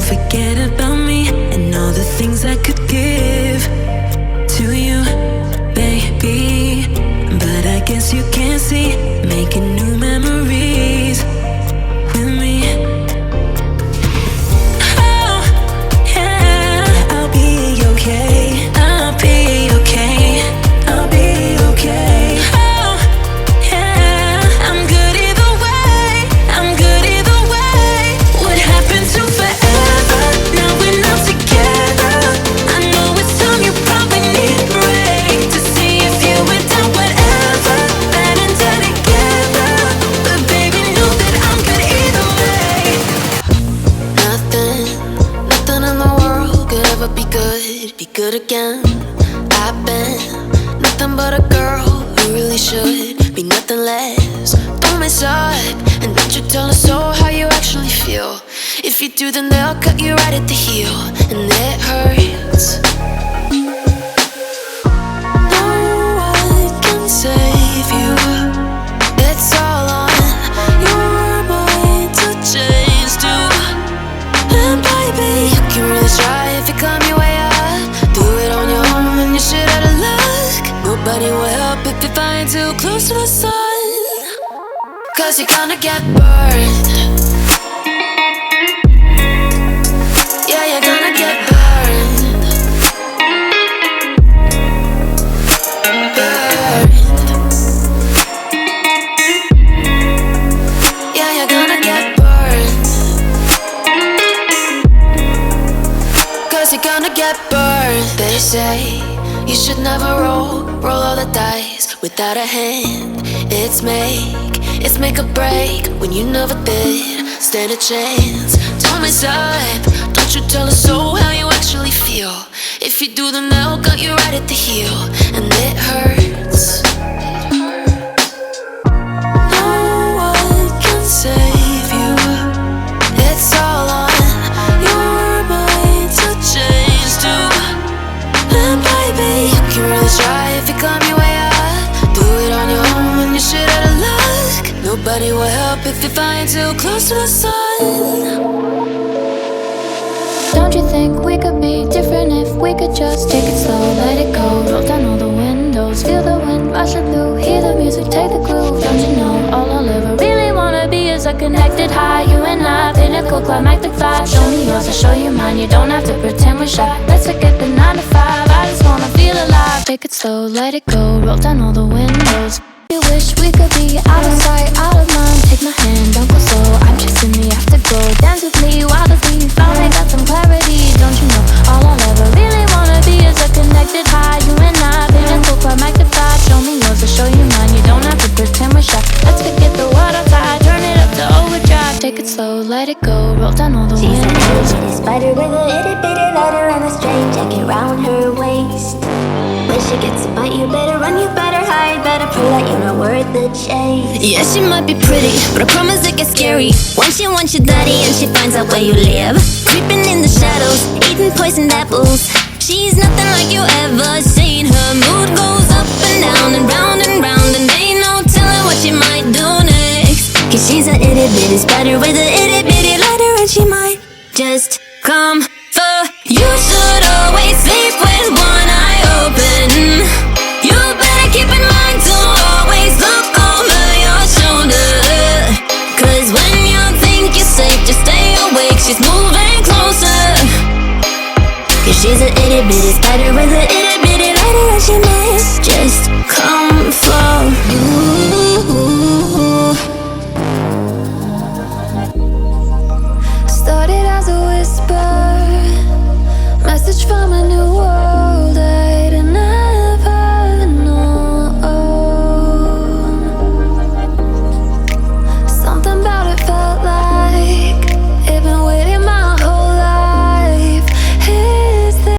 forget about me and all the things I could give to you, baby. But I guess you can't see, making new memories with me. Oh, yeah, I'll be okay. I'll be okay. I'll be okay. Oh, yeah, I'm good either way. I'm good either way. What happened to forever? Now we're not together. I know it's time you probably need a break to see if you were down, whatever. Bad and dead together. But baby, know that I'm good either way. Nothing in the world could ever be good again. I've been nothing but a girl who really should be nothing less. Don't mess up, and don't you tell us so how you actually feel. If you do, then they'll cut you right at the heel, and it hurts. No one can save you. It's all on your mind to change too. And baby, you can really try if you climb your way up. Do it on your own and you shit out of luck. Nobody will help if you find too close to the sun. Cause you're gonna get burned. Yeah, you're gonna get burned. Burned. Yeah, you're gonna get burned. Cause you're gonna get burned. They say you should never roll all the dice without a hand. It's make or break when you never did stand a chance. Don't mess up, don't you tell us so how you actually feel. If you do, then they'll cut you right at the heel, and it hurts. No one can save you. It's all on your mind to change too. And baby, you can really try if you climb your way up. Do it on your own when you shit out of luck. Nobody will help if you find too close to the sun. Don't you think we could be different if we could just take it slow, let it go, roll down all the windows, feel the wind rushing through, hear the music, take the groove. Don't you know all I'll ever really wanna be is a connected high, you and I, pinnacle climactic vibe. Show me yours, I'll show you mine, you don't have to pretend we're shy. Let's forget the 9 to 5, I just wanna feel alive. Take it slow, let it go, roll down all the windows. You wish we could be out of sight, out of mind. Take my hand, don't go slow, I'm chasing me, have to go. Dance with me while the beat finally got some clarity. Don't you know, all I'll ever really wanna be is a connected high. You and I, pinnacle climactic vibe. Show me yours, I'll show you mine, you don't have to pretend we're shy. Let's forget the world outside, turn it up to overdrive. Take it slow, let it go, roll down all the windows. She's an itty spider with a itty bitty letter and a string jacket round her waist. When she gets a bite, you better run, you better hide, better prove that you're not worth the chase. Yeah, she might be pretty, but I promise it gets scary when she wants your daddy and she finds out where you live. Creeping in the shadows, eating poisoned apples. She's nothing like you ever seen. Her mood goes up and down and round, and ain't no telling what she might do next. Cause she's a itty bitty spider with a itty bitty lighter, and she might just come for you. Should always sleep with one eye open. You better keep in mind to always look over your shoulder. Cause when you think you're safe, just stay awake, she's moving closer. Cause she's an itty bitty spider with a itty bitty lighter, and she might just come